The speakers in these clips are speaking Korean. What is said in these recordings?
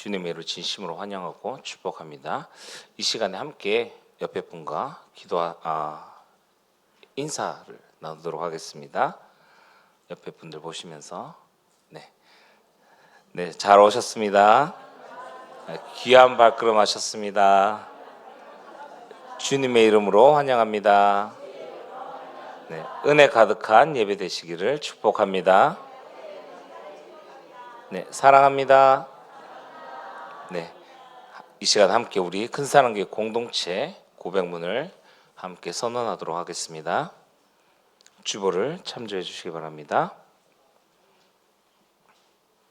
주님의 이름으로 진심으로 환영하고 축복합니다. 이 시간에 함께 옆에 분과 인사를 나누도록 하겠습니다. 옆에 분들 보시면서 네, 잘 오셨습니다. 귀한 발걸음 하셨습니다. 주님의 이름으로 환영합니다. 네, 은혜 가득한 예배 되시기를 축복합니다. 네, 사랑합니다. 네, 이 시간 함께 우리 큰사랑교회 공동체 고백문을 함께 선언하도록 하겠습니다. 주보를 참조해 주시기 바랍니다.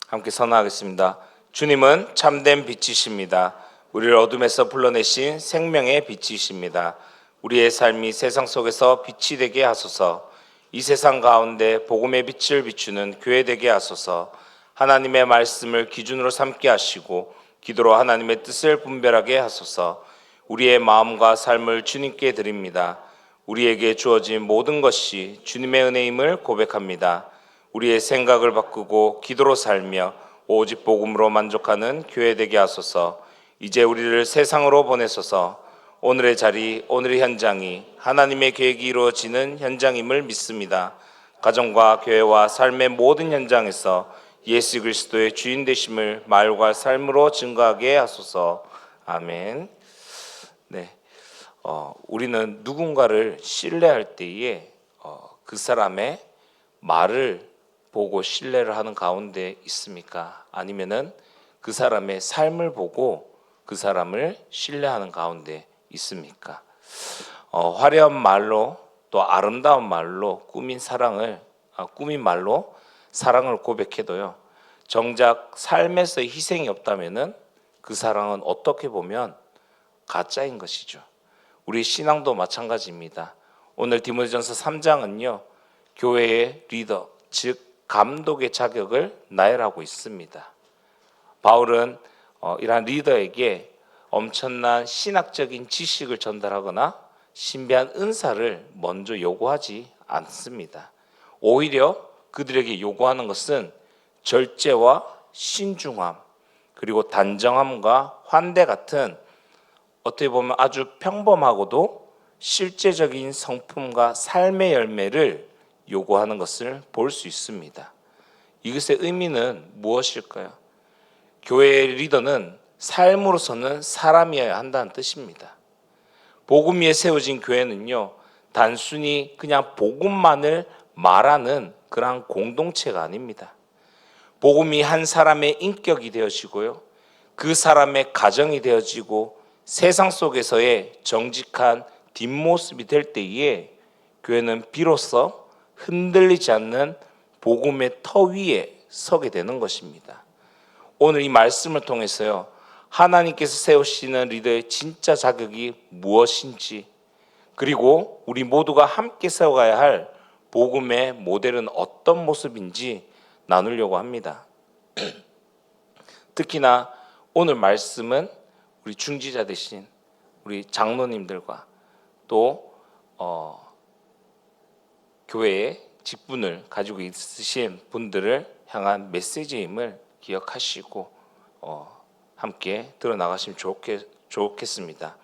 함께 선언하겠습니다. 주님은 참된 빛이십니다. 우리를 어둠에서 불러내신 생명의 빛이십니다. 우리의 삶이 세상 속에서 빛이 되게 하소서. 이 세상 가운데 복음의 빛을 비추는 교회 되게 하소서. 하나님의 말씀을 기준으로 삼게 하시고 기도로 하나님의 뜻을 분별하게 하소서. 우리의 마음과 삶을 주님께 드립니다. 우리에게 주어진 모든 것이 주님의 은혜임을 고백합니다. 우리의 생각을 바꾸고 기도로 살며 오직 복음으로 만족하는 교회 되게 하소서. 이제 우리를 세상으로 보내소서. 오늘의 자리, 오늘의 현장이 하나님의 계획이 이루어지는 현장임을 믿습니다. 가정과 교회와 삶의 모든 현장에서 예수 그리스도의 주인 되심을 말과 삶으로 증거하게 하소서. 아멘. 네, 우리는 누군가를 신뢰할 때에 그 사람의 말을 보고 신뢰를 하는 가운데 있습니까? 아니면은 그 사람의 삶을 보고 그 사람을 신뢰하는 가운데 있습니까? 화려한 말로 또 아름다운 말로 꾸민 말로 사랑을 고백해도요, 정작 삶에서 희생이 없다면은 그 사랑은 어떻게 보면 가짜인 것이죠. 우리 신앙도 마찬가지입니다. 오늘 디모데전서 3장은요, 교회의 리더, 즉 감독의 자격을 나열하고 있습니다. 바울은 이러한 리더에게 엄청난 신학적인 지식을 전달하거나 신비한 은사를 먼저 요구하지 않습니다. 오히려 그들에게 요구하는 것은 절제와 신중함, 그리고 단정함과 환대 같은 어떻게 보면 아주 평범하고도 실제적인 성품과 삶의 열매를 요구하는 것을 볼 수 있습니다. 이것의 의미는 무엇일까요? 교회의 리더는 삶으로서는 사람이어야 한다는 뜻입니다. 복음 위에 세워진 교회는요, 단순히 그냥 복음만을 말하는 그러한 공동체가 아닙니다. 복음이 한 사람의 인격이 되어지고요, 그 사람의 가정이 되어지고 세상 속에서의 정직한 뒷모습이 될 때에 교회는 비로소 흔들리지 않는 복음의 터 위에 서게 되는 것입니다. 오늘 이 말씀을 통해서요, 하나님께서 세우시는 리더의 진짜 자격이 무엇인지, 그리고 우리 모두가 함께 세워가야 할 복음의 모델은 어떤 모습인지 나누려고 합니다. 특히나 오늘 말씀은 우리 중지자 되신 우리 장로님들과 또 교회의 직분을 가지고 있으신 분들을 향한 메시지임을 기억하시고 함께 들어나가시면 좋겠습니다.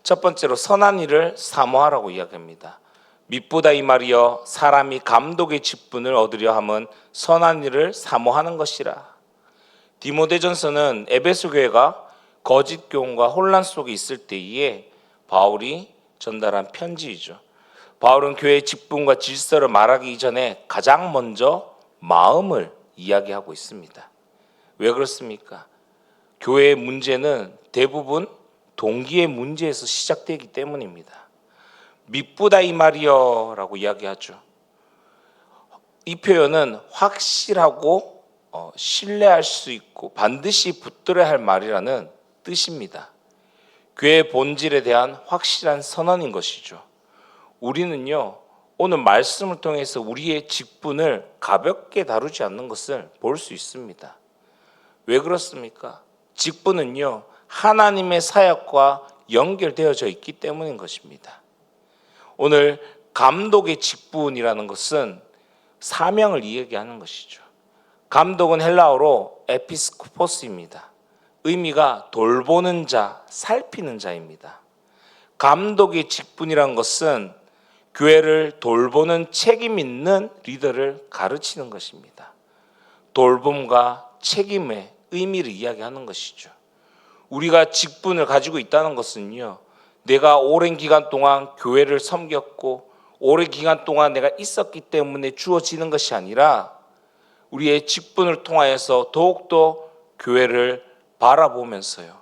첫 번째로 선한 일을 사모하라고 이야기합니다. mit보다 이 말이여 사람이 감독의 직분을 얻으려 함은 선한 일을 사모하는 것이라. 디모데전서는 에베소 교회가 거짓 교훈과 혼란 속에 있을 때에 바울이 전달한 편지이죠. 바울은 교회의 직분과 질서를 말하기 이전에 가장 먼저 마음을 이야기하고 있습니다. 왜 그렇습니까? 교회의 문제는 대부분 동기의 문제에서 시작되기 때문입니다. mit보다 이 말이여 라고 이야기하죠. 이 표현은 확실하고 신뢰할 수 있고 반드시 붙들어야 할 말이라는 뜻입니다. 교회의 본질에 대한 확실한 선언인 것이죠. 우리는요, 오늘 말씀을 통해서 우리의 직분을 가볍게 다루지 않는 것을 볼 수 있습니다. 왜 그렇습니까? 직분은요, 하나님의 사역과 연결되어져 있기 때문인 것입니다. 오늘 감독의 직분이라는 것은 사명을 이야기하는 것이죠. 감독은 헬라어로 에피스코포스입니다. 의미가 돌보는 자, 살피는 자입니다. 감독의 직분이란 것은 교회를 돌보는 책임 있는 리더를 가르치는 것입니다. 돌봄과 책임의 의미를 이야기하는 것이죠. 우리가 직분을 가지고 있다는 것은요, 내가 오랜 기간 동안 교회를 섬겼고 오랜 기간 동안 내가 있었기 때문에 주어지는 것이 아니라 우리의 직분을 통하여서 더욱더 교회를 바라보면서요,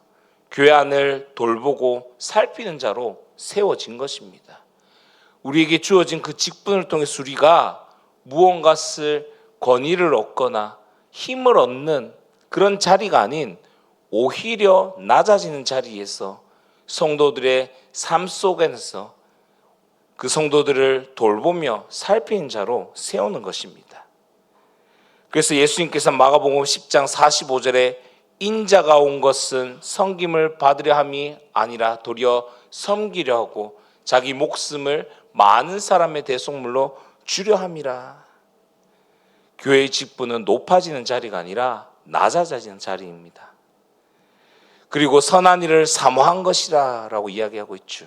교회 안을 돌보고 살피는 자로 세워진 것입니다. 우리에게 주어진 그 직분을 통해서 우리가 무언가를 권위를 얻거나 힘을 얻는 그런 자리가 아닌 오히려 낮아지는 자리에서 성도들의 삶 속에서 그 성도들을 돌보며 살피는 자로 세우는 것입니다. 그래서 예수님께서 마가복음 10장 45절에 인자가 온 것은 섬김을 받으려 함이 아니라 도리어 섬기려 하고 자기 목숨을 많은 사람의 대속물로 주려 함이라. 교회의 직분은 높아지는 자리가 아니라 낮아지는 자리입니다. 그리고 선한 일을 사모한 것이라 라고 이야기하고 있죠.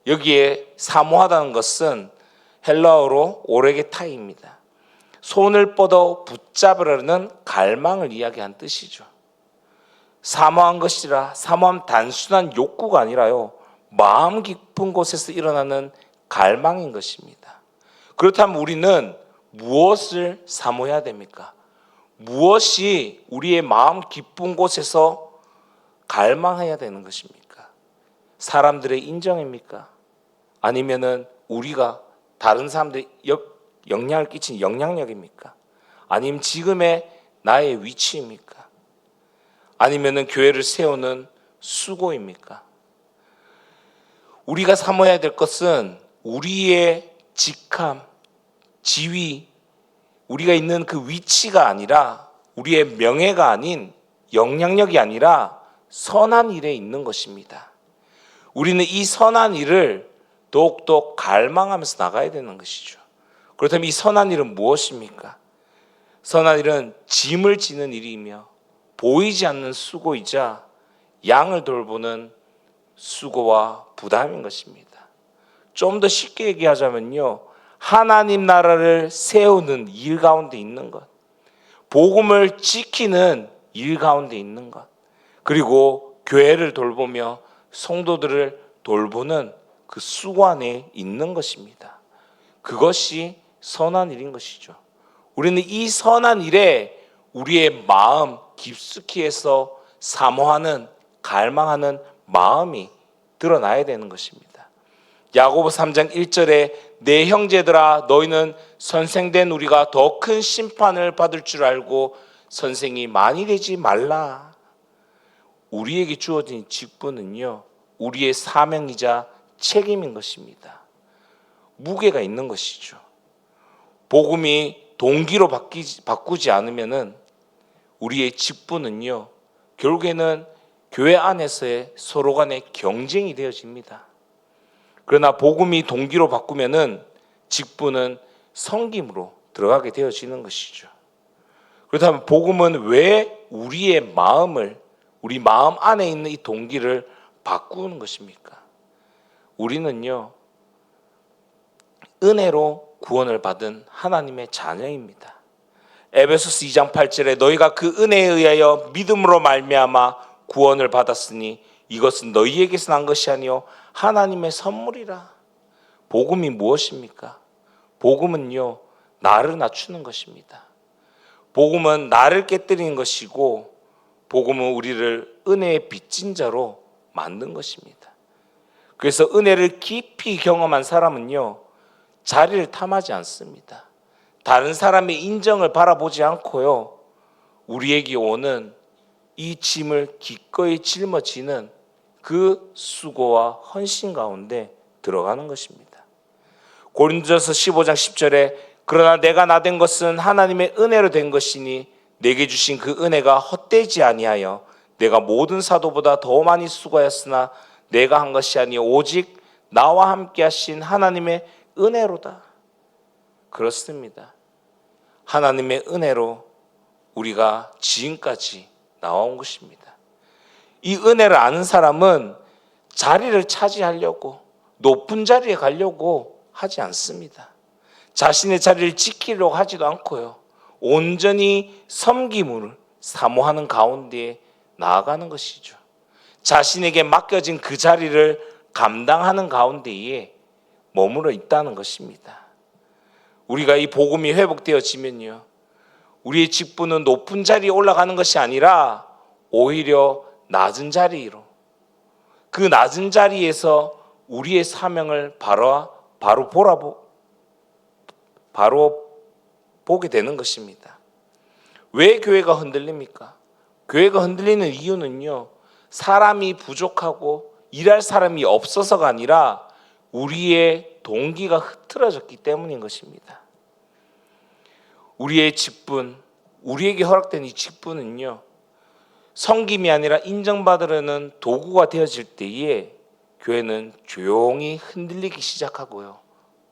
여기에 사모하다는 것은 헬라어로 오레게타이입니다. 손을 뻗어 붙잡으려는 갈망을 이야기한 뜻이죠. 사모한 것이라, 사모함 단순한 욕구가 아니라요, 마음 깊은 곳에서 일어나는 갈망인 것입니다. 그렇다면 우리는 무엇을 사모해야 됩니까? 무엇이 우리의 마음 깊은 곳에서 갈망해야 되는 것입니까? 사람들의 인정입니까? 아니면은 우리가 다른 사람들의 영향을 끼친 영향력입니까? 아니면 지금의 나의 위치입니까? 아니면은 교회를 세우는 수고입니까? 우리가 사모해야 될 것은 우리의 직함, 지위, 우리가 있는 그 위치가 아니라, 우리의 명예가 아닌, 영향력이 아니라 선한 일에 있는 것입니다. 우리는 이 선한 일을 더욱더 갈망하면서 나가야 되는 것이죠. 그렇다면 이 선한 일은 무엇입니까? 선한 일은 짐을 지는 일이며 보이지 않는 수고이자 양을 돌보는 수고와 부담인 것입니다. 좀 더 쉽게 얘기하자면요, 하나님 나라를 세우는 일 가운데 있는 것, 복음을 지키는 일 가운데 있는 것, 그리고 교회를 돌보며 성도들을 돌보는 그 수고 안에 있는 것입니다. 그것이 선한 일인 것이죠. 우리는 이 선한 일에 우리의 마음 깊숙이 해서 사모하는, 갈망하는 마음이 드러나야 되는 것입니다. 야고보 3장 1절에 내 형제들아 너희는 선생된 우리가 더 큰 심판을 받을 줄 알고 선생이 많이 되지 말라. 우리에게 주어진 직분은요, 우리의 사명이자 책임인 것입니다. 무게가 있는 것이죠. 복음이 동기로 바꾸지 않으면은 우리의 직분은요, 결국에는 교회 안에서의 서로 간의 경쟁이 되어집니다. 그러나 복음이 동기로 바꾸면은 직분은 섬김으로 들어가게 되어지는 것이죠. 그렇다면 복음은 왜 우리의 마음을, 우리 마음 안에 있는 이 동기를 바꾸는 것입니까? 우리는요, 은혜로 구원을 받은 하나님의 자녀입니다. 에베소서 2장 8절에 너희가 그 은혜에 의하여 믿음으로 말미암아 구원을 받았으니 이것은 너희에게서 난 것이 아니요 하나님의 선물이라. 복음이 무엇입니까? 복음은요, 나를 낮추는 것입니다. 복음은 나를 깨뜨리는 것이고, 복음은 우리를 은혜의 빚진 자로 만든 것입니다. 그래서 은혜를 깊이 경험한 사람은요, 자리를 탐하지 않습니다. 다른 사람의 인정을 바라보지 않고요, 우리에게 오는 이 짐을 기꺼이 짊어지는 그 수고와 헌신 가운데 들어가는 것입니다. 고린도전서 15장 10절에 그러나 내가 나된 것은 하나님의 은혜로 된 것이니 내게 주신 그 은혜가 헛되지 아니하여 내가 모든 사도보다 더 많이 수고하였으나 내가 한 것이 아니요 오직 나와 함께 하신 하나님의 은혜로다. 그렇습니다. 하나님의 은혜로 우리가 지금까지 나와온 것입니다. 이 은혜를 아는 사람은 자리를 차지하려고, 높은 자리에 가려고 하지 않습니다. 자신의 자리를 지키려고 하지도 않고요. 온전히 섬김을 사모하는 가운데 나아가는 것이죠. 자신에게 맡겨진 그 자리를 감당하는 가운데에 머물러 있다는 것입니다. 우리가 이 복음이 회복되어지면요, 우리의 직분은 높은 자리에 올라가는 것이 아니라 오히려 낮은 자리로, 그 낮은 자리에서 우리의 사명을 바로 보게 되는 것입니다. 왜 교회가 흔들립니까? 교회가 흔들리는 이유는요, 사람이 부족하고 일할 사람이 없어서가 아니라 우리의 동기가 흐트러졌기 때문인 것입니다. 우리의 직분, 우리에게 허락된 이 직분은요, 섬김이 아니라 인정받으려는 도구가 되어질 때에 교회는 조용히 흔들리기 시작하고요,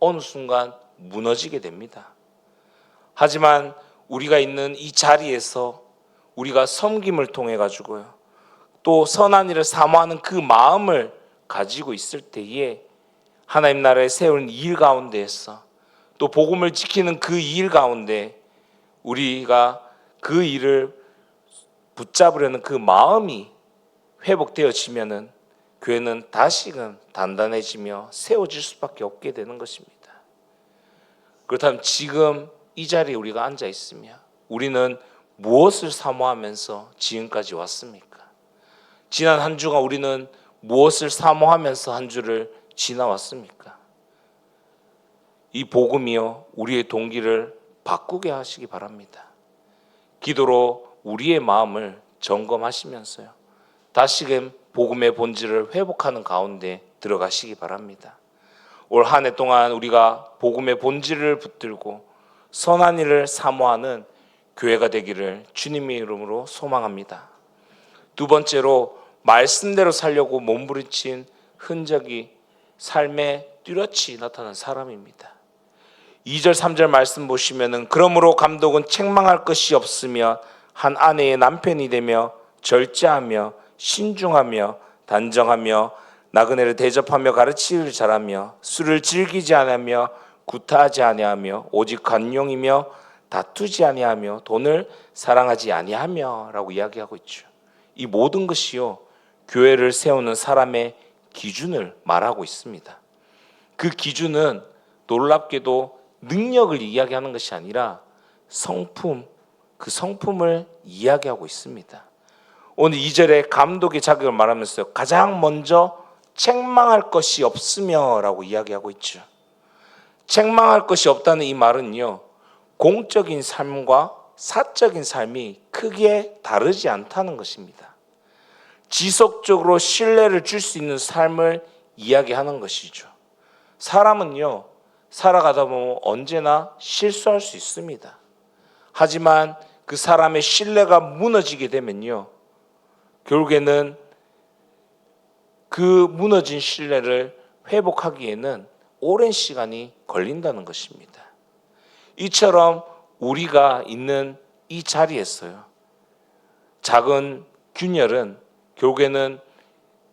어느 순간 무너지게 됩니다. 하지만 우리가 있는 이 자리에서 우리가 섬김을 통해 가지고요, 또 선한 일을 사모하는 그 마음을 가지고 있을 때에 하나님 나라에 세운 일 가운데에서, 또 복음을 지키는 그 일 가운데 우리가 그 일을 붙잡으려는 그 마음이 회복되어지면은 교회는 다시금 단단해지며 세워질 수밖에 없게 되는 것입니다. 그렇다면 지금 이 자리에 우리가 앉아 있으며 우리는 무엇을 사모하면서 지금까지 왔습니까? 지난 한 주간 우리는 무엇을 사모하면서 한 주를 지나왔습니까? 이 복음이요, 우리의 동기를 바꾸게 하시기 바랍니다. 기도로 우리의 마음을 점검하시면서요, 다시금 복음의 본질을 회복하는 가운데 들어가시기 바랍니다. 올 한 해 동안 우리가 복음의 본질을 붙들고 선한 일을 사모하는 교회가 되기를 주님의 이름으로 소망합니다. 두 번째로, 말씀대로 살려고 몸부림친 흔적이 삶에 뚜렷이 나타난 사람입니다. 2절 3절 말씀 보시면은, 그러므로 감독은 책망할 것이 없으며 한 아내의 남편이 되며 절제하며 신중하며 단정하며 나그네를 대접하며 가르치기를 잘하며 술을 즐기지 아니하며 구타하지 아니하며 오직 관용이며 다투지 아니하며 돈을 사랑하지 아니하며 라고 이야기하고 있죠. 이 모든 것이요, 교회를 세우는 사람의 기준을 말하고 있습니다. 그 기준은 놀랍게도 능력을 이야기하는 것이 아니라 성품, 그 성품을 이야기하고 있습니다. 오늘 2절에 감독의 자격을 말하면서 가장 먼저 책망할 것이 없으며 라고 이야기하고 있죠. 책망할 것이 없다는 이 말은요, 공적인 삶과 사적인 삶이 크게 다르지 않다는 것입니다. 지속적으로 신뢰를 줄 수 있는 삶을 이야기하는 것이죠. 사람은요, 살아가다 보면 언제나 실수할 수 있습니다. 하지만 그 사람의 신뢰가 무너지게 되면요, 결국에는 그 무너진 신뢰를 회복하기에는 오랜 시간이 걸린다는 것입니다. 이처럼 우리가 있는 이 자리에서요, 작은 균열은 결국에는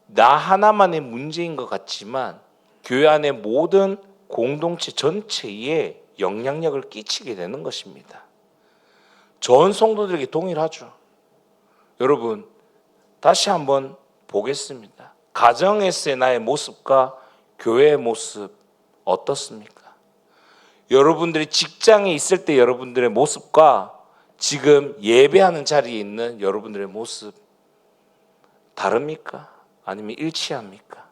나 하나만의 문제인 것 같지만 교회 안의 모든 공동체 전체에 영향력을 끼치게 되는 것입니다. 전 성도들에게 동일하죠. 여러분, 다시 한번 보겠습니다. 가정에서의 나의 모습과 교회의 모습 어떻습니까? 여러분들이 직장에 있을 때 여러분들의 모습과 지금 예배하는 자리에 있는 여러분들의 모습 다릅니까? 아니면 일치합니까?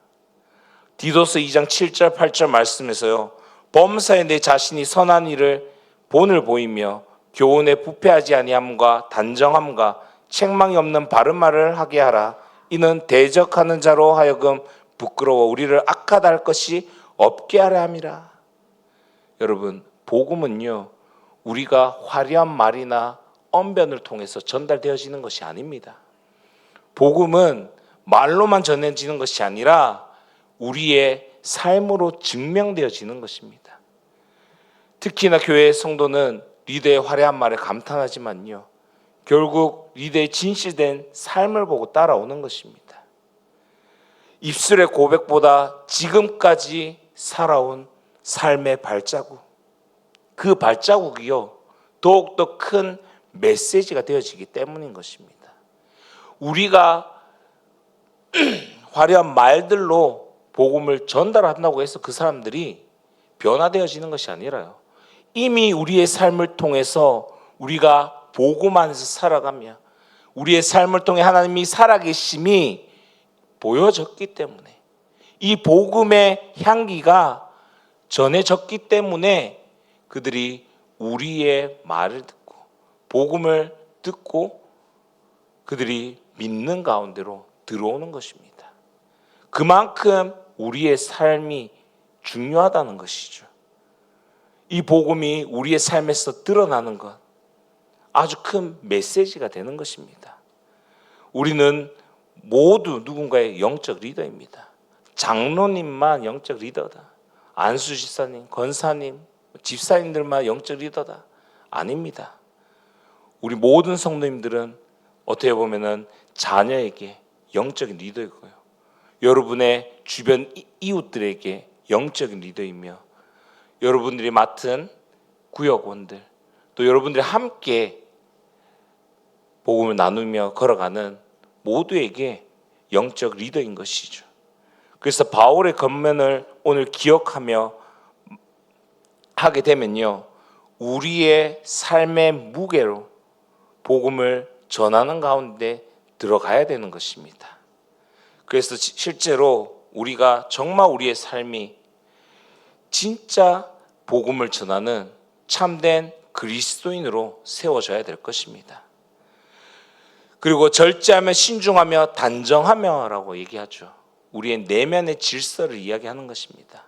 디도서 2장 7절 8절 말씀에서요, 범사에 내 자신이 선한 일을 본을 보이며 교훈에 부패하지 아니함과 단정함과 책망이 없는 바른 말을 하게 하라. 이는 대적하는 자로 하여금 부끄러워 우리를 악하다 할 것이 없게 하려 함이라. 여러분, 복음은요, 우리가 화려한 말이나 언변을 통해서 전달되어지는 것이 아닙니다. 복음은 말로만 전해지는 것이 아니라 우리의 삶으로 증명되어지는 것입니다. 특히나 교회의 성도는 리더의 화려한 말에 감탄하지만요, 결국 리더의 진실된 삶을 보고 따라오는 것입니다. 입술의 고백보다 지금까지 살아온 삶의 발자국, 그 발자국이요 더욱더 큰 메시지가 되어지기 때문인 것입니다. 우리가 화려한 말들로 복음을 전달한다고 해서 그 사람들이 변화되어지는 것이 아니라요, 이미 우리의 삶을 통해서 우리가 복음 안에서 살아가며 우리의 삶을 통해 하나님이 살아계심이 보여졌기 때문에, 이 복음의 향기가 전해졌기 때문에 그들이 우리의 말을 듣고 복음을 듣고 그들이 믿는 가운데로 들어오는 것입니다. 그만큼 우리의 삶이 중요하다는 것이죠. 이 복음이 우리의 삶에서 드러나는 것, 아주 큰 메시지가 되는 것입니다. 우리는 모두 누군가의 영적 리더입니다. 장로님만 영적 리더다, 안수집사님, 권사님, 집사님들만 영적 리더다, 아닙니다. 우리 모든 성도님들은 어떻게 보면은 자녀에게 영적인 리더이고요, 여러분의 주변 이웃들에게 영적인 리더이며, 여러분들이 맡은 구역원들, 또 여러분들이 함께 복음을 나누며 걸어가는 모두에게 영적 리더인 것이죠. 그래서 바울의 권면을 오늘 기억하며 하게 되면요, 우리의 삶의 무게로 복음을 전하는 가운데 들어가야 되는 것입니다. 그래서 실제로 우리가 정말 우리의 삶이 진짜 복음을 전하는 참된 그리스도인으로 세워져야 될 것입니다. 그리고 절제하며 신중하며 단정하며 라고 얘기하죠. 우리의 내면의 질서를 이야기하는 것입니다.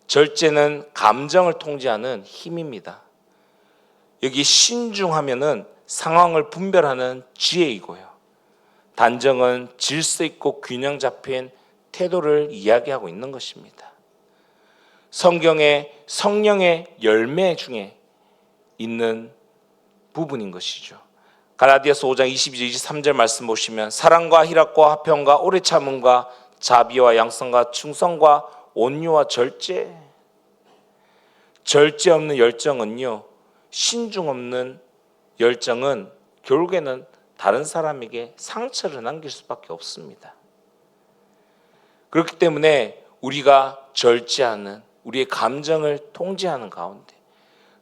절제는 감정을 통제하는 힘입니다. 여기 신중하면은 상황을 분별하는 지혜이고요, 단정은 질서 있고 균형 잡힌 태도를 이야기하고 있는 것입니다. 성경의 성령의 열매 중에 있는 부분인 것이죠. 갈라디아서 5장 22절 23절 말씀 보시면, 사랑과 희락과 화평과 오래 참음과 자비와 양성과 충성과 온유와 절제. 절제 없는 열정은요, 신중 없는 열정은 결국에는 다른 사람에게 상처를 남길 수밖에 없습니다. 그렇기 때문에 우리가 절제하는, 우리의 감정을 통제하는 가운데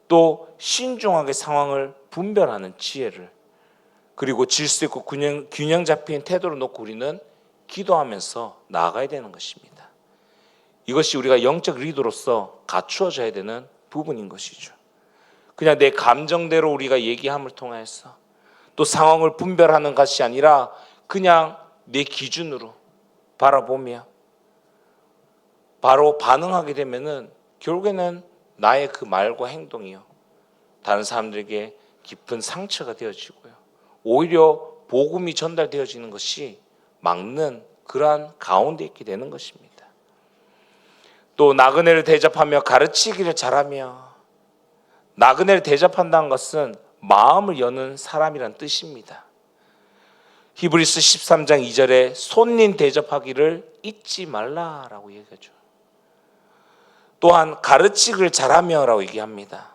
또 신중하게 상황을 분별하는 지혜를, 그리고 질서 있고 균형 잡힌 태도를 놓고 우리는 기도하면서 나아가야 되는 것입니다. 이것이 우리가 영적 리더로서 갖추어져야 되는 부분인 것이죠. 그냥 내 감정대로 우리가 얘기함을 통해서 또 상황을 분별하는 것이 아니라 그냥 내 기준으로 바라보며 바로 반응하게 되면은 결국에는 나의 그 말과 행동이요, 다른 사람들에게 깊은 상처가 되어지고요, 오히려 복음이 전달되어지는 것이 막는 그러한 가운데 있게 되는 것입니다. 또 나그네를 대접하며 가르치기를 잘하며, 나그네를 대접한다는 것은 마음을 여는 사람이란 뜻입니다. 히브리서 13장 2절에 손님 대접하기를 잊지 말라라고 얘기하죠. 또한 가르치기를 잘하며 라고 얘기합니다.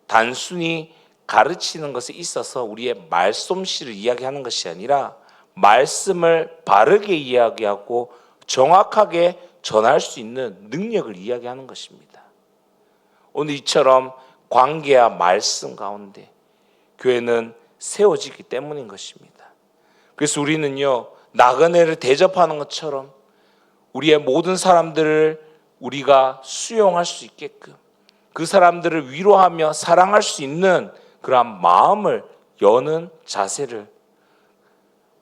단순히 가르치는 것에 있어서 우리의 말솜씨를 이야기하는 것이 아니라 말씀을 바르게 이야기하고 정확하게 전할 수 있는 능력을 이야기하는 것입니다. 오늘 이처럼 관계와 말씀 가운데 교회는 세워지기 때문인 것입니다. 그래서 우리는요, 나그네를 대접하는 것처럼 우리의 모든 사람들을 우리가 수용할 수 있게끔, 그 사람들을 위로하며 사랑할 수 있는 그러한 마음을 여는 자세를,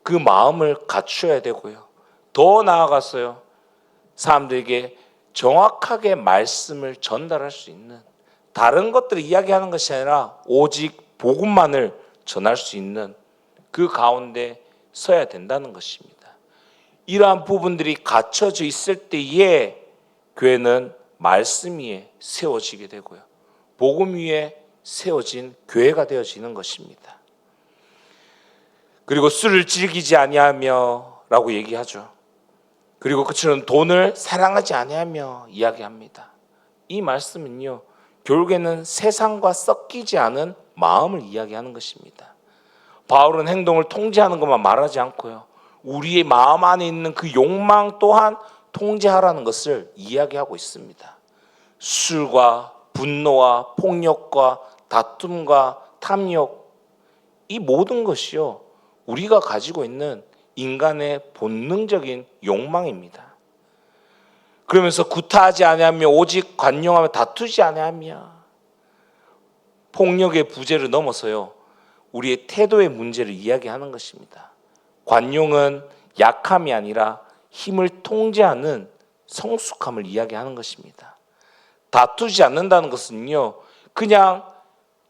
그 마음을 갖춰야 되고요, 더 나아가서요, 사람들에게 정확하게 말씀을 전달할 수 있는, 다른 것들을 이야기하는 것이 아니라 오직 복음만을 전할 수 있는 그 가운데 서야 된다는 것입니다. 이러한 부분들이 갖춰져 있을 때에 교회는 말씀 위에 세워지게 되고요, 복음 위에 세워진 교회가 되어지는 것입니다. 그리고 술을 즐기지 아니하며 라고 얘기하죠. 그리고 그처럼 돈을 사랑하지 아니하며 이야기합니다. 이 말씀은요, 결국에는 세상과 섞이지 않은 마음을 이야기하는 것입니다. 바울은 행동을 통제하는 것만 말하지 않고요, 우리의 마음 안에 있는 그 욕망 또한 통제하라는 것을 이야기하고 있습니다. 술과 분노와 폭력과 다툼과 탐욕, 이 모든 것이요, 우리가 가지고 있는 인간의 본능적인 욕망입니다. 그러면서 구타하지 아니하며 오직 관용하며 다투지 아니하며, 폭력의 부재를 넘어서요, 우리의 태도의 문제를 이야기하는 것입니다. 관용은 약함이 아니라 힘을 통제하는 성숙함을 이야기하는 것입니다. 다투지 않는다는 것은요, 그냥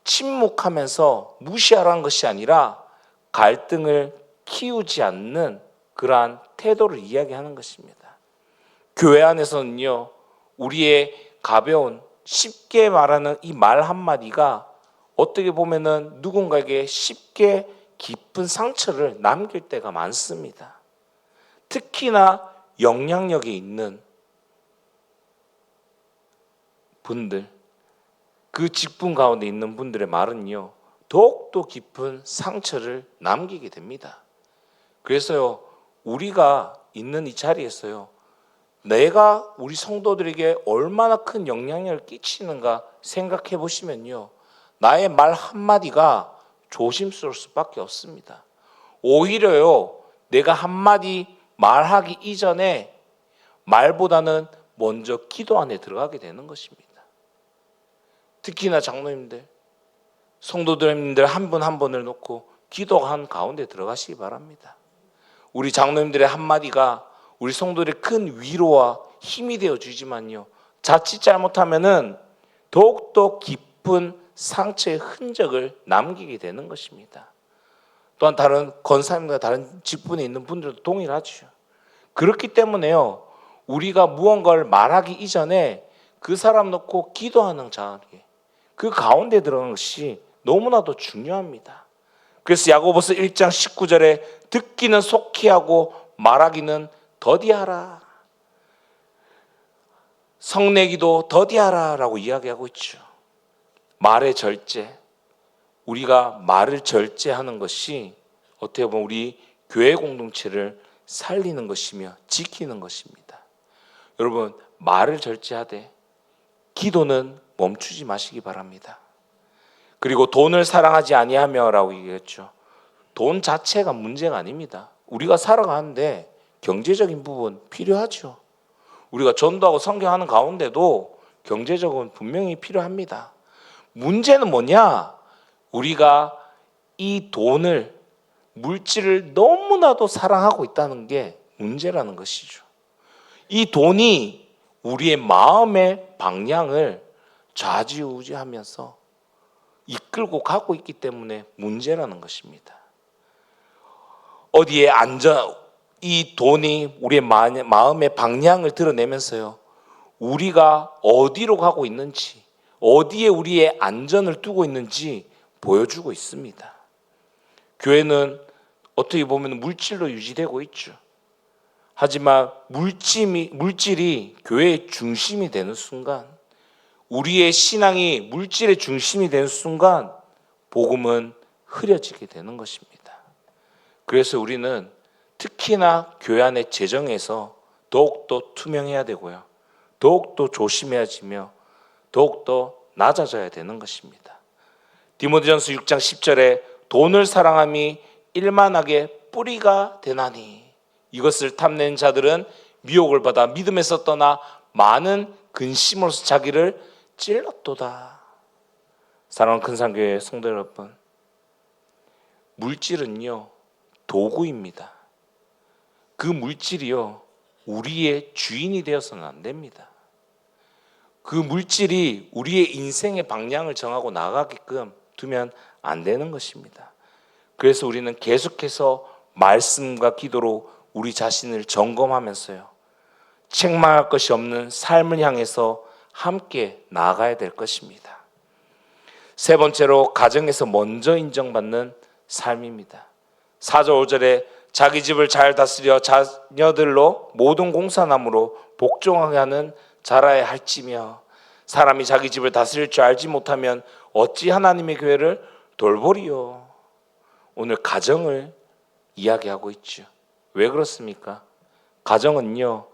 침묵하면서 무시하라는 것이 아니라 갈등을 키우지 않는 그러한 태도를 이야기하는 것입니다. 교회 안에서는요, 우리의 가벼운 쉽게 말하는 이 말 한마디가 어떻게 보면은 누군가에게 쉽게 깊은 상처를 남길 때가 많습니다. 특히나 영향력이 있는 분들, 그 직분 가운데 있는 분들의 말은요, 더욱더 깊은 상처를 남기게 됩니다. 그래서요, 우리가 있는 이 자리에서요, 내가 우리 성도들에게 얼마나 큰 영향력을 끼치는가 생각해 보시면요, 나의 말 한마디가 조심스러울 수밖에 없습니다. 오히려요, 내가 한마디 말하기 이전에 말보다는 먼저 기도 안에 들어가게 되는 것입니다. 특히나 장로님들, 성도들님들 한 분 한 분을 놓고 기도한 가운데 들어가시기 바랍니다. 우리 장로님들의 한마디가 우리 성도들의 큰 위로와 힘이 되어 주지만요, 자칫 잘못하면은 더욱더 깊은 상처의 흔적을 남기게 되는 것입니다. 또한 다른 권사님과 다른 직분에 있는 분들도 동일하죠. 그렇기 때문에요, 우리가 무언가를 말하기 이전에 그 사람 놓고 기도하는 자리, 그 가운데 들어가는 것이 너무나도 중요합니다. 그래서 야고보서 1장 19절에 듣기는 속히 하고 말하기는 더디하라, 성내기도 더디하라 라고 이야기하고 있죠. 말의 절제, 우리가 말을 절제하는 것이 어떻게 보면 우리 교회 공동체를 살리는 것이며 지키는 것입니다. 여러분, 말을 절제하되 기도는 멈추지 마시기 바랍니다. 그리고 돈을 사랑하지 아니하며 라고 얘기했죠. 돈 자체가 문제가 아닙니다. 우리가 살아가는데 경제적인 부분 필요하죠. 우리가 전도하고 선교하는 가운데도 경제적은 분명히 필요합니다. 문제는 뭐냐? 우리가 이 돈을, 물질을 너무나도 사랑하고 있다는 게 문제라는 것이죠. 이 돈이 우리의 마음의 방향을 좌지우지하면서 이끌고 가고 있기 때문에 문제라는 것입니다. 어디에 이 돈이 우리의 마음의 방향을 드러내면서요, 우리가 어디로 가고 있는지, 어디에 우리의 안전을 두고 있는지 보여주고 있습니다. 교회는 어떻게 보면 물질로 유지되고 있죠. 하지만 물질이 교회의 중심이 되는 순간, 우리의 신앙이 물질의 중심이 되는 순간 복음은 흐려지게 되는 것입니다. 그래서 우리는 특히나 교회 안의 재정에서 더욱더 투명해야 되고요, 더욱더 조심해야지며 더욱더 낮아져야 되는 것입니다. 디모데전서 6장 10절에 돈을 사랑함이 일만하게 뿌리가 되나니 이것을 탐내는 자들은 미혹을 받아 믿음에서 떠나 많은 근심으로서 자기를 찔렀도다. 사랑하는 큰산교회 성도 여러분, 물질은요 도구입니다. 그 물질이요 우리의 주인이 되어서는 안 됩니다. 그 물질이 우리의 인생의 방향을 정하고 나가게끔 두면 안 되는 것입니다. 그래서 우리는 계속해서 말씀과 기도로 우리 자신을 점검하면서요, 책망할 것이 없는 삶을 향해서 함께 나아가야 될 것입니다. 세 번째로, 가정에서 먼저 인정받는 삶입니다. 4절 5절에 자기 집을 잘 다스려 자녀들로 모든 공산함으로 복종하게 하는 자라야 할지며 사람이 자기 집을 다스릴 줄 알지 못하면 어찌 하나님의 교회를 돌보리요. 오늘 가정을 이야기하고 있죠. 왜 그렇습니까? 가정은요,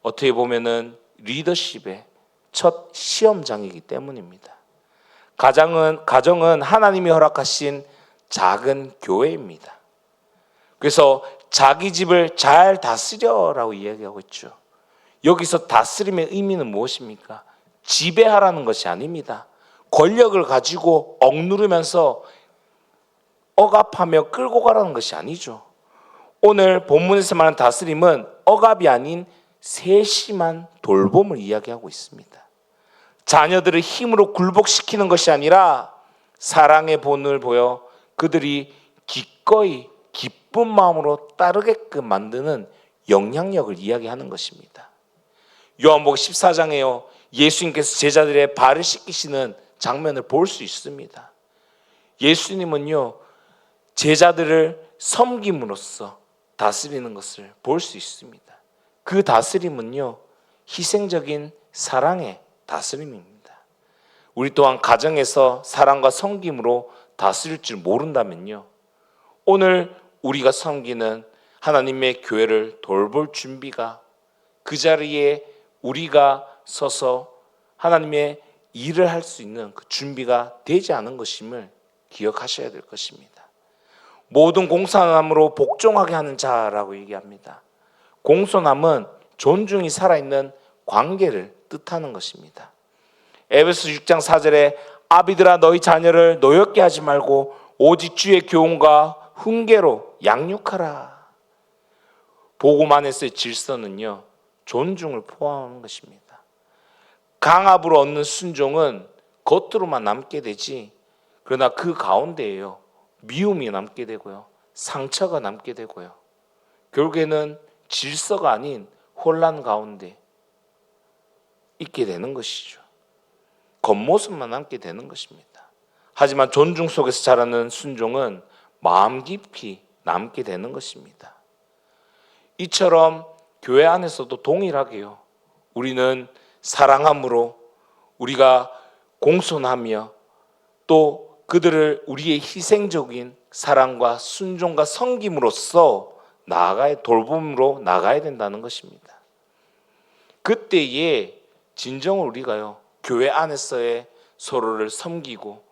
어떻게 보면은 리더십의 첫 시험장이기 때문입니다. 가정은 하나님이 허락하신 작은 교회입니다. 그래서 자기 집을 잘 다스려라고 이야기하고 있죠. 여기서 다스림의 의미는 무엇입니까? 지배하라는 것이 아닙니다. 권력을 가지고 억누르면서 억압하며 끌고 가라는 것이 아니죠. 오늘 본문에서 말하는 다스림은 억압이 아닌 세심한 돌봄을 이야기하고 있습니다. 자녀들을 힘으로 굴복시키는 것이 아니라 사랑의 본을 보여 그들이 기꺼이 기쁜 마음으로 따르게끔 만드는 영향력을 이야기하는 것입니다. 요한복음 14장에요, 예수님께서 제자들의 발을 씻기시는 장면을 볼 수 있습니다. 예수님은요, 제자들을 섬김으로써 다스리는 것을 볼 수 있습니다. 그 다스림은요, 희생적인 사랑의 다스림입니다. 우리 또한 가정에서 사랑과 섬김으로 다스릴 줄 모른다면요, 오늘 우리가 섬기는 하나님의 교회를 돌볼 준비가, 그 자리에 우리가 서서 하나님의 일을 할 수 있는 그 준비가 되지 않은 것임을 기억하셔야 될 것입니다. 모든 공손함으로 복종하게 하는 자라고 얘기합니다. 공손함은 존중이 살아있는 관계를 뜻하는 것입니다. 에베소 6장 4절에 아비들아 너희 자녀를 노엽게 하지 말고 오직 주의 교훈과 훈계로 양육하라. 복음 안에서의 질서는요, 존중을 포함하는 것입니다. 강압으로 얻는 순종은 겉으로만 남게 되지, 그러나 그 가운데에요, 미움이 남게 되고요, 상처가 남게 되고요, 결국에는 질서가 아닌 혼란 가운데 있게 되는 것이죠. 겉모습만 남게 되는 것입니다. 하지만 존중 속에서 자라는 순종은 마음 깊이 남게 되는 것입니다. 이처럼 교회 안에서도 동일하게요, 우리는 사랑함으로, 우리가 공손하며 또 그들을 우리의 희생적인 사랑과 순종과 섬김으로써 돌봄으로 나가야 된다는 것입니다. 그때에 진정으로 우리가요, 교회 안에서의 서로를 섬기고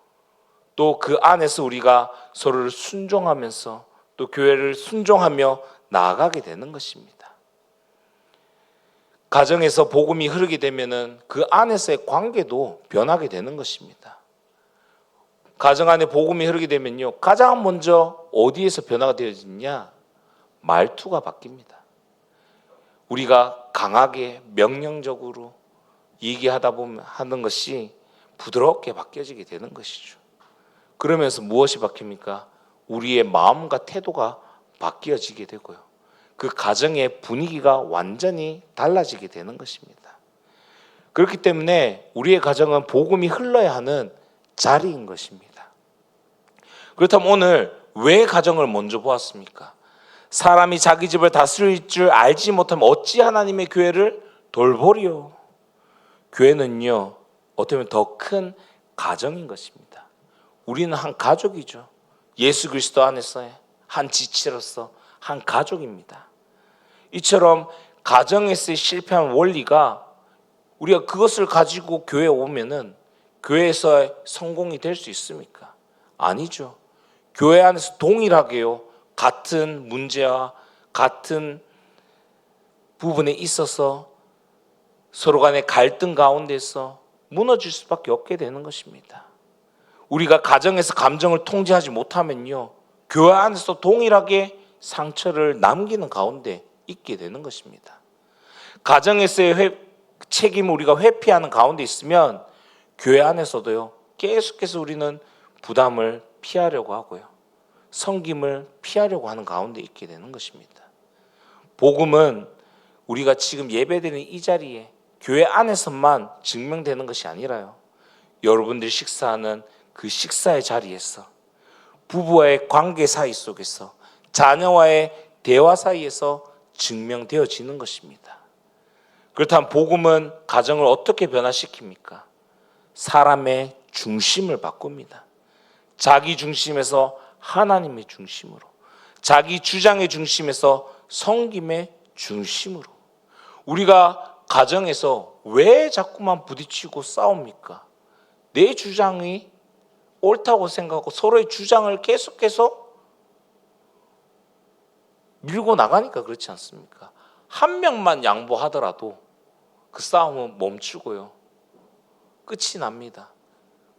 또 그 안에서 우리가 서로를 순종하면서 또 교회를 순종하며 나아가게 되는 것입니다. 가정에서 복음이 흐르게 되면은 그 안에서의 관계도 변하게 되는 것입니다. 가정 안에 복음이 흐르게 되면요, 가장 먼저 어디에서 변화가 되어지냐? 말투가 바뀝니다. 우리가 강하게 명령적으로 얘기하다 보면 하는 것이 부드럽게 바뀌어지게 되는 것이죠. 그러면서 무엇이 바뀝니까? 우리의 마음과 태도가 바뀌어지게 되고요, 그 가정의 분위기가 완전히 달라지게 되는 것입니다. 그렇기 때문에 우리의 가정은 복음이 흘러야 하는 자리인 것입니다. 그렇다면 오늘 왜 가정을 먼저 보았습니까? 사람이 자기 집을 다스릴 줄 알지 못하면 어찌 하나님의 교회를 돌보리요. 교회는요, 어떻게 보면 더 큰 가정인 것입니다. 우리는 한 가족이죠. 예수 그리스도 안에서의 한 지체로서 한 가족입니다. 이처럼 가정에서의 실패한 원리가, 우리가 그것을 가지고 교회에 오면은 교회에서 성공이 될 수 있습니까? 아니죠. 교회 안에서 동일하게요, 같은 문제와 같은 부분에 있어서 서로 간의 갈등 가운데서 무너질 수밖에 없게 되는 것입니다. 우리가 가정에서 감정을 통제하지 못하면요, 교회 안에서 동일하게 상처를 남기는 가운데 있게 되는 것입니다. 가정에서의 책임을 우리가 회피하는 가운데 있으면 교회 안에서도요, 계속해서 우리는 부담을 피하려고 하고요, 섬김을 피하려고 하는 가운데 있게 되는 것입니다. 복음은 우리가 지금 예배드리는 이 자리에 교회 안에서만 증명되는 것이 아니라요, 여러분들이 식사하는 그 식사의 자리에서, 부부와의 관계 사이 속에서, 자녀와의 대화 사이에서 증명되어지는 것입니다. 그렇다면 복음은 가정을 어떻게 변화시킵니까? 사람의 중심을 바꿉니다. 자기 중심에서 하나님의 중심으로, 자기 주장의 중심에서 섬김의 중심으로. 우리가 가정에서 왜 자꾸만 부딪히고 싸웁니까? 내 주장이 옳다고 생각하고 서로의 주장을 계속해서 밀고 나가니까 그렇지 않습니까? 한 명만 양보하더라도 그 싸움은 멈추고요, 끝이 납니다.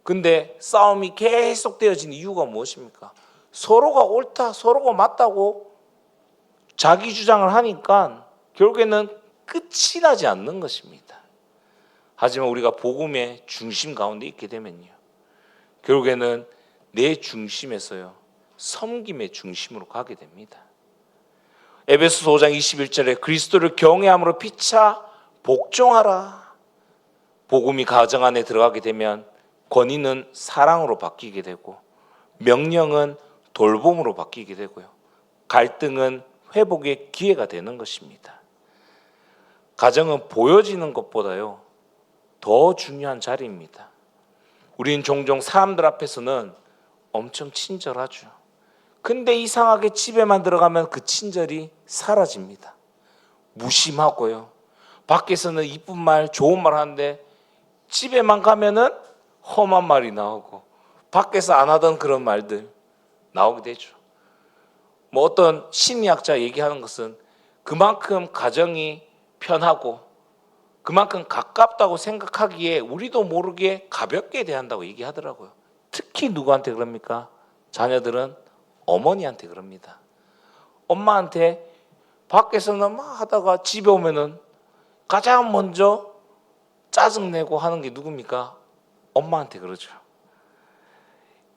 근데 싸움이 계속되어진 이유가 무엇입니까? 서로가 옳다, 서로가 맞다고 자기 주장을 하니까 결국에는 끝이 나지 않는 것입니다. 하지만 우리가 복음의 중심 가운데 있게 되면요, 결국에는 내 중심에서요, 섬김의 중심으로 가게 됩니다. 에베소서 5장 21절에 그리스도를 경외함으로 피차 복종하라. 복음이 가정 안에 들어가게 되면 권위는 사랑으로 바뀌게 되고, 명령은 돌봄으로 바뀌게 되고요, 갈등은 회복의 기회가 되는 것입니다. 가정은 보여지는 것보다요 더 중요한 자리입니다. 우리는 종종 사람들 앞에서는 엄청 친절하죠. 근데 이상하게 집에만 들어가면 그 친절이 사라집니다. 무심하고요, 밖에서는 이쁜 말, 좋은 말 하는데 집에만 가면은 험한 말이 나오고, 밖에서 안 하던 그런 말들 나오게 되죠. 뭐 어떤 심리학자 얘기하는 것은 그만큼 가정이 편하고 그만큼 가깝다고 생각하기에 우리도 모르게 가볍게 대한다고 얘기하더라고요. 특히 누구한테 그럽니까? 자녀들은 어머니한테 그럽니다. 엄마한테 밖에서는 막 하다가 집에 오면은 가장 먼저 짜증내고 하는 게 누굽니까? 엄마한테 그러죠.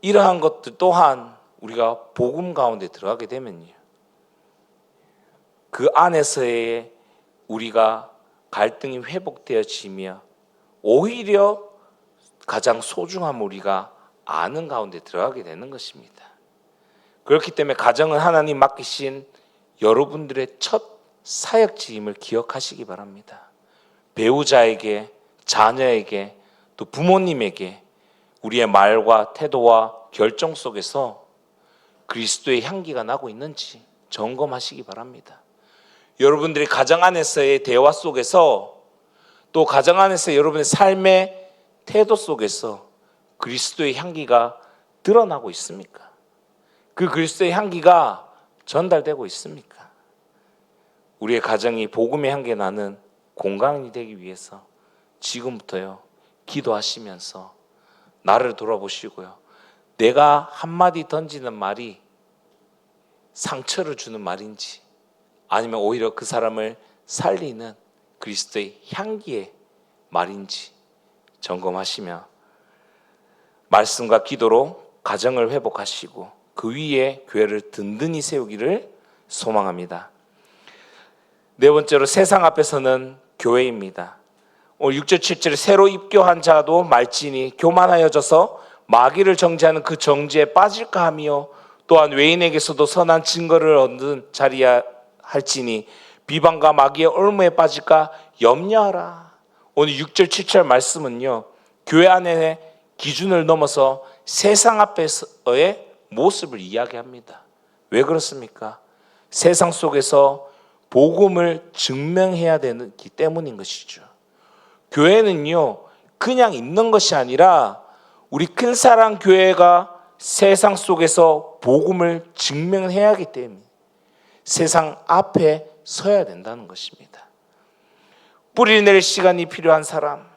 이러한 것들 또한 우리가 복음 가운데 들어가게 되면요, 그 안에서의 우리가 갈등이 회복되어지며 오히려 가장 소중한 우리가 아는 가운데 들어가게 되는 것입니다. 그렇기 때문에 가정은 하나님 맡기신 여러분들의 첫 사역지임을 기억하시기 바랍니다. 배우자에게, 자녀에게, 또 부모님에게 우리의 말과 태도와 결정 속에서 그리스도의 향기가 나고 있는지 점검하시기 바랍니다. 여러분들이 가정 안에서의 대화 속에서, 또 가정 안에서 여러분의 삶의 태도 속에서 그리스도의 향기가 드러나고 있습니까? 그 그리스도의 향기가 전달되고 있습니까? 우리의 가정이 복음의 향기 나는 공간이 되기 위해서 지금부터요, 기도하시면서 나를 돌아보시고요, 내가 한마디 던지는 말이 상처를 주는 말인지 아니면 오히려 그 사람을 살리는 그리스도의 향기의 말인지 점검하시며 말씀과 기도로 가정을 회복하시고 그 위에 교회를 든든히 세우기를 소망합니다. 네 번째로 세상 앞에서는 교회입니다. 오늘 6절 7절에 새로 입교한 자도 말지니 교만하여져서 마귀를 정죄하는 그 정죄에 빠질까 하며, 또한 외인에게서도 선한 증거를 얻는 자리야 할지니 비방과 마귀의 올무에 빠질까 염려하라. 오늘 6절 7절 말씀은요, 교회 안에 기준을 넘어서 세상 앞에서의 모습을 이야기합니다. 왜 그렇습니까? 세상 속에서 복음을 증명해야 되기 때문인 것이죠. 교회는요, 그냥 있는 것이 아니라 우리 큰사랑 교회가 세상 속에서 복음을 증명해야 하기 때문에 세상 앞에 서야 된다는 것입니다. 뿌리 내릴 시간이 필요한 사람,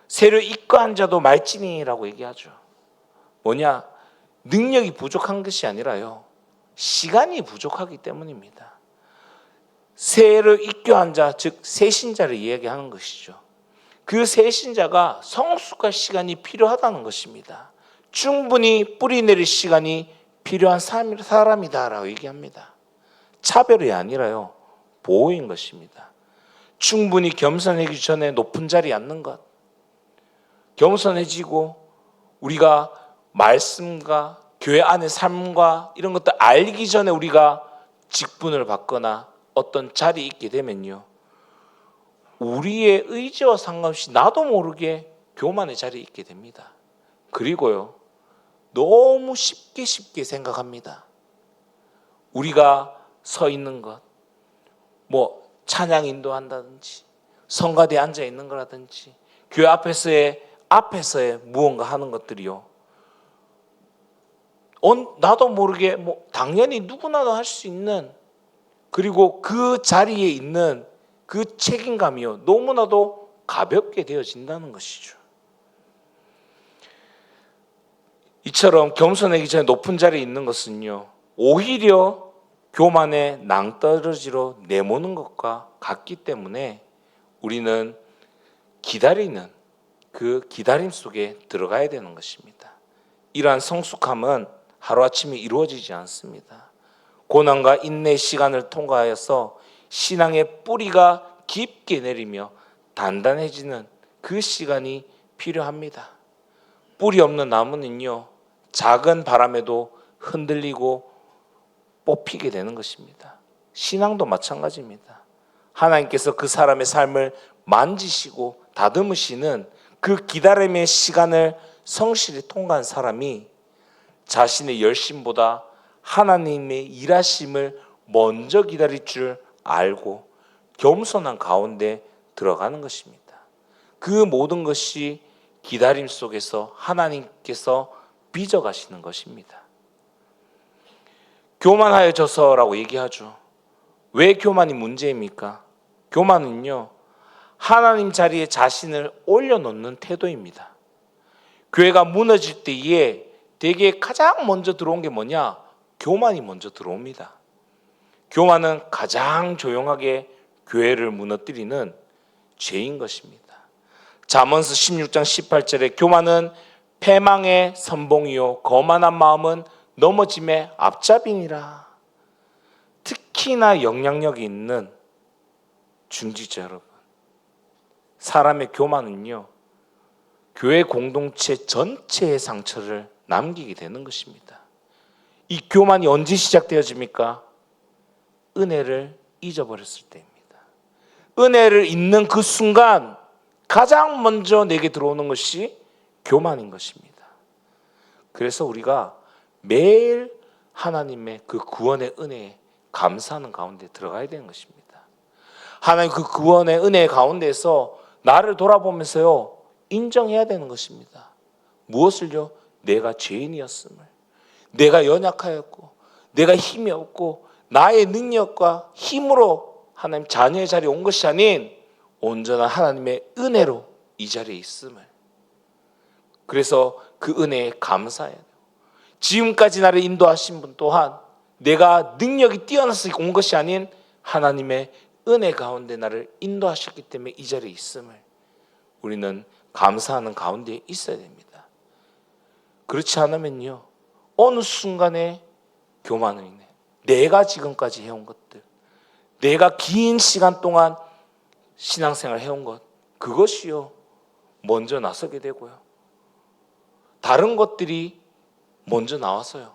새로 입교한 자도 말진이라고 얘기하죠. 뭐냐? 능력이 부족한 것이 아니라요, 시간이 부족하기 때문입니다. 새로 입교한 자, 즉 새신자를 이야기하는 것이죠. 그 새신자가 성숙할 시간이 필요하다는 것입니다. 충분히 뿌리 내릴 시간이 필요한 사람이다라고 얘기합니다. 차별이 아니라요, 보호인 것입니다. 충분히 겸손해지기 전에 높은 자리에 앉는 것, 겸손해지고 우리가 말씀과 교회 안의 삶과 이런 것들 알기 전에 우리가 직분을 받거나 어떤 자리에 있게 되면요, 우리의 의지와 상관없이 나도 모르게 교만의 자리에 있게 됩니다. 그리고요, 너무 쉽게 생각합니다. 우리가 서 있는 것, 뭐 찬양 인도한다든지 성가대에 앉아 있는 거라든지 교회 앞에서의 무언가 하는 것들이요, 나도 모르게 뭐 당연히 누구나도 할 수 있는, 그리고 그 자리에 있는 그 책임감이요, 너무나도 가볍게 되어진다는 것이죠. 이처럼 겸손하기 전에 높은 자리에 있는 것은요, 오히려 교만의 낭떠러지로 내모는 것과 같기 때문에 우리는 기다리는 그 기다림 속에 들어가야 되는 것입니다. 이러한 성숙함은 하루아침에 이루어지지 않습니다. 고난과 인내의 시간을 통과하여서 신앙의 뿌리가 깊게 내리며 단단해지는 그 시간이 필요합니다. 뿌리 없는 나무는요, 작은 바람에도 흔들리고 뽑히게 되는 것입니다. 신앙도 마찬가지입니다. 하나님께서 그 사람의 삶을 만지시고 다듬으시는 그 기다림의 시간을 성실히 통과한 사람이 자신의 열심보다 하나님의 일하심을 먼저 기다릴 줄 알고 겸손한 가운데 들어가는 것입니다. 그 모든 것이 기다림 속에서 하나님께서 빚어가시는 것입니다. 교만하여져서라고 얘기하죠. 왜 교만이 문제입니까? 교만은요, 하나님 자리에 자신을 올려놓는 태도입니다. 교회가 무너질 때에 대개 가장 먼저 들어온 게 뭐냐? 교만이 먼저 들어옵니다. 교만은 가장 조용하게 교회를 무너뜨리는 죄인 것입니다. 잠언서 16장 18절에 교만은 패망의 선봉이요 거만한 마음은 넘어짐의 앞잡이니라. 특히나 영향력이 있는 중직자 여러분, 사람의 교만은요, 교회 공동체 전체의 상처를 남기게 되는 것입니다. 이 교만이 언제 시작되어집니까? 은혜를 잊어버렸을 때입니다. 은혜를 잊는 그 순간 가장 먼저 내게 들어오는 것이 교만인 것입니다. 그래서 우리가 매일 하나님의 그 구원의 은혜에 감사하는 가운데 들어가야 되는 것입니다. 하나님 그 구원의 은혜 가운데서 나를 돌아보면서요, 인정해야 되는 것입니다. 무엇을요? 내가 죄인이었음을, 내가 연약하였고 내가 힘이 없고 나의 능력과 힘으로 하나님 자녀의 자리에 온 것이 아닌 온전한 하나님의 은혜로 이 자리에 있음을, 그래서 그 은혜에 감사해야 돼요. 지금까지 나를 인도하신 분 또한 내가 능력이 뛰어나서 온 것이 아닌 하나님의 은혜 가운데 나를 인도하셨기 때문에 이 자리에 있음을 우리는 감사하는 가운데 있어야 됩니다. 그렇지 않으면요, 어느 순간에 교만을 인해 내가 지금까지 해온 것들, 내가 긴 시간 동안 신앙생활 해온 것, 그것이요 먼저 나서게 되고요, 다른 것들이 먼저 나와서요,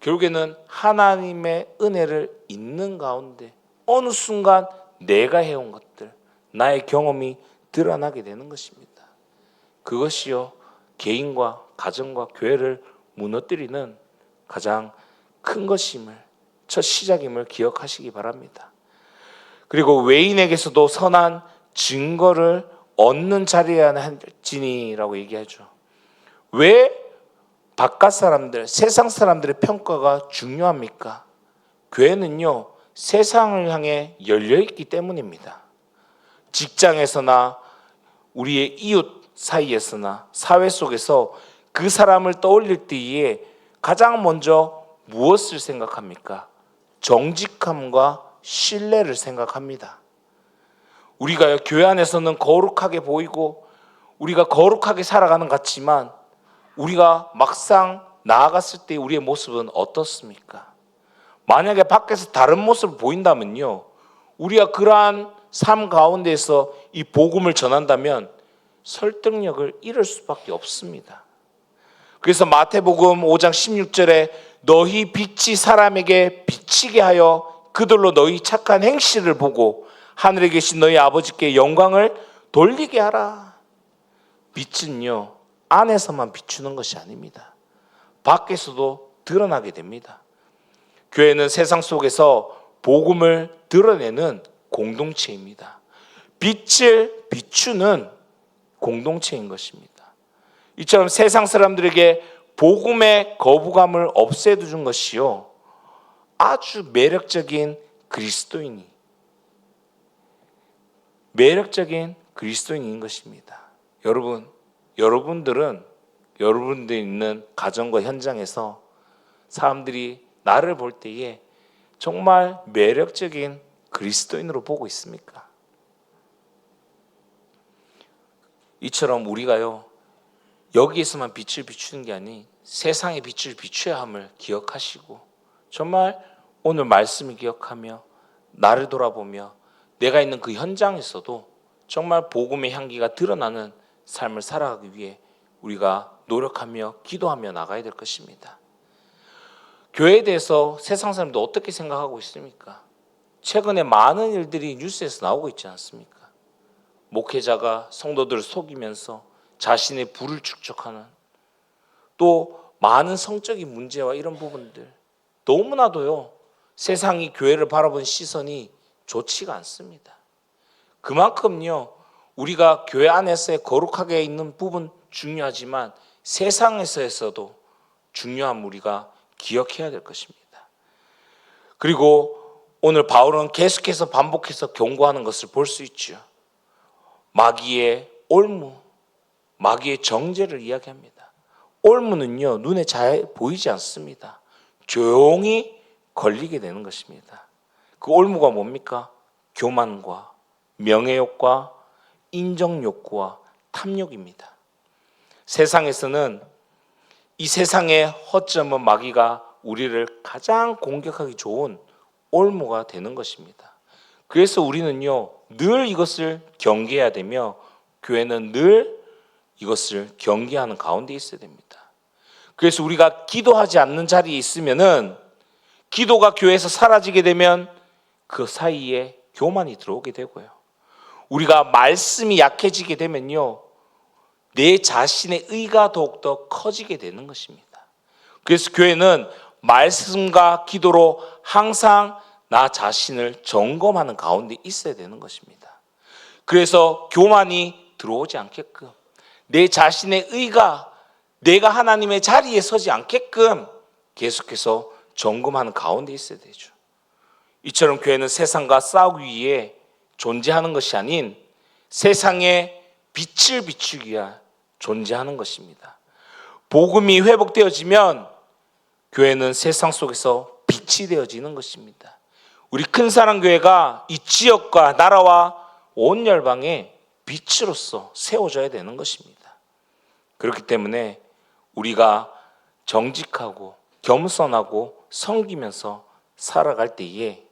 결국에는 하나님의 은혜를 잊는 가운데 어느 순간 내가 해온 것들, 나의 경험이 드러나게 되는 것입니다. 그것이요 개인과 가정과 교회를 무너뜨리는 가장 큰 것임을, 첫 시작임을 기억하시기 바랍니다. 그리고 외인에게서도 선한 증거를 얻는 자리여야 할지니라고 얘기하죠. 왜 바깥 사람들, 세상 사람들의 평가가 중요합니까? 교회는요, 세상을 향해 열려있기 때문입니다. 직장에서나 우리의 이웃 사이에서나 사회 속에서 그 사람을 떠올릴 때에 가장 먼저 무엇을 생각합니까? 정직함과 신뢰를 생각합니다. 우리가 교회 안에서는 거룩하게 보이고 우리가 거룩하게 살아가는 것 같지만 우리가 막상 나아갔을 때 우리의 모습은 어떻습니까? 만약에 밖에서 다른 모습을 보인다면요, 우리가 그러한 삶 가운데서 이 복음을 전한다면 설득력을 잃을 수밖에 없습니다. 그래서 마태복음 5장 16절에 너희 빛이 사람에게 비치게 하여 그들로 너희 착한 행실을 보고 하늘에 계신 너희 아버지께 영광을 돌리게 하라. 빛은요, 안에서만 비추는 것이 아닙니다. 밖에서도 드러나게 됩니다. 교회는 세상 속에서 복음을 드러내는 공동체입니다. 빛을 비추는 공동체인 것입니다. 이처럼 세상 사람들에게 복음의 거부감을 없애준 것이요, 아주 매력적인 그리스도인인 것입니다. 여러분들이 있는 가정과 현장에서 사람들이 나를 볼 때에 정말 매력적인 그리스도인으로 보고 있습니까? 이처럼 우리가요, 여기에서만 빛을 비추는 게 아닌 세상의 빛을 비춰야 함을 기억하시고, 정말 오늘 말씀을 기억하며 나를 돌아보며 내가 있는 그 현장에서도 정말 복음의 향기가 드러나는 삶을 살아가기 위해 우리가 노력하며 기도하며 나가야 될 것입니다. 교회에 대해서 세상 사람들 어떻게 생각하고 있습니까? 최근에 많은 일들이 뉴스에서 나오고 있지 않습니까? 목회자가 성도들을 속이면서 자신의 부를 축적하는, 또 많은 성적인 문제와 이런 부분들, 너무나도요, 세상이 교회를 바라본 시선이 좋지가 않습니다. 그만큼요, 우리가 교회 안에서의 거룩하게 있는 부분 중요하지만 세상에서도 중요한 우리가 기억해야 될 것입니다. 그리고 오늘 바울은 계속해서 반복해서 경고하는 것을 볼 수 있죠. 마귀의 올무, 마귀의 정죄를 이야기합니다. 올무는요, 눈에 잘 보이지 않습니다. 조용히 걸리게 되는 것입니다. 그 올무가 뭡니까? 교만과 명예욕과 인정욕구와 탐욕입니다. 세상에서는 이 세상의 허점은 마귀가 우리를 가장 공격하기 좋은 올무가 되는 것입니다. 그래서 우리는요, 늘 이것을 경계해야 되며 교회는 늘 이것을 경계하는 가운데 있어야 됩니다. 그래서 우리가 기도하지 않는 자리에 있으면은, 기도가 교회에서 사라지게 되면 그 사이에 교만이 들어오게 되고요, 우리가 말씀이 약해지게 되면요, 내 자신의 의가 더욱더 커지게 되는 것입니다. 그래서 교회는 말씀과 기도로 항상 나 자신을 점검하는 가운데 있어야 되는 것입니다. 그래서 교만이 들어오지 않게끔, 내 자신의 의가 내가 하나님의 자리에 서지 않게끔 계속해서 점검하는 가운데 있어야 되죠. 이처럼 교회는 세상과 싸우기 위해 존재하는 것이 아닌 세상에 빛을 비추기 위해 존재하는 것입니다. 복음이 회복되어지면 교회는 세상 속에서 빛이 되어지는 것입니다. 우리 큰사랑교회가 이 지역과 나라와 온 열방에 빛으로서 세워져야 되는 것입니다. 그렇기 때문에 우리가 정직하고 겸손하고 섬기면서 살아갈 때에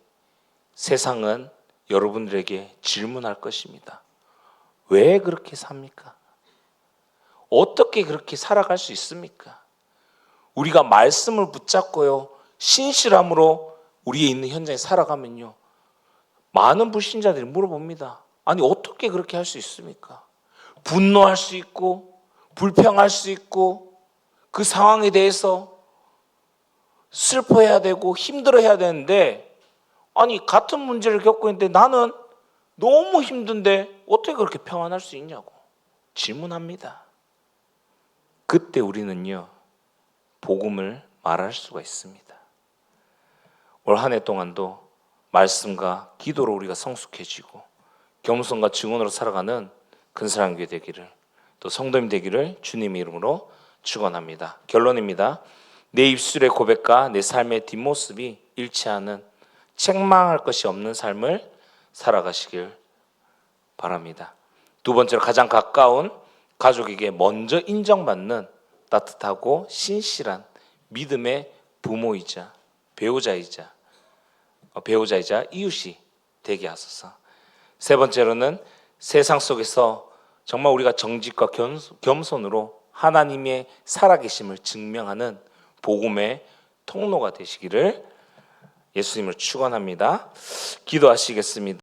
세상은 여러분들에게 질문할 것입니다. 왜 그렇게 삽니까? 어떻게 그렇게 살아갈 수 있습니까? 우리가 말씀을 붙잡고요, 신실함으로 우리의 있는 현장에 살아가면요, 많은 불신자들이 물어봅니다. 아니, 어떻게 그렇게 할 수 있습니까? 분노할 수 있고 불평할 수 있고 그 상황에 대해서 슬퍼해야 되고 힘들어해야 되는데, 아니, 같은 문제를 겪고 있는데 나는 너무 힘든데 어떻게 그렇게 평안할 수 있냐고 질문합니다. 그때 우리는요, 복음을 말할 수가 있습니다. 올 한 해 동안도 말씀과 기도로 우리가 성숙해지고 겸손과 증언으로 살아가는 근사랑교회 되기를, 또 성도님 되기를 주님의 이름으로 축원합니다. 결론입니다. 내 입술의 고백과 내 삶의 뒷모습이 일치하는 책망할 것이 없는 삶을 살아가시길 바랍니다. 두 번째로, 가장 가까운 가족에게 먼저 인정받는 따뜻하고 신실한 믿음의 부모이자 배우자이자 이웃이 되게 하소서. 세 번째로는 세상 속에서 정말 우리가 정직과 겸손으로 하나님의 살아계심을 증명하는 복음의 통로가 되시기를 예수님을 축원합니다. 기도하시겠습니다.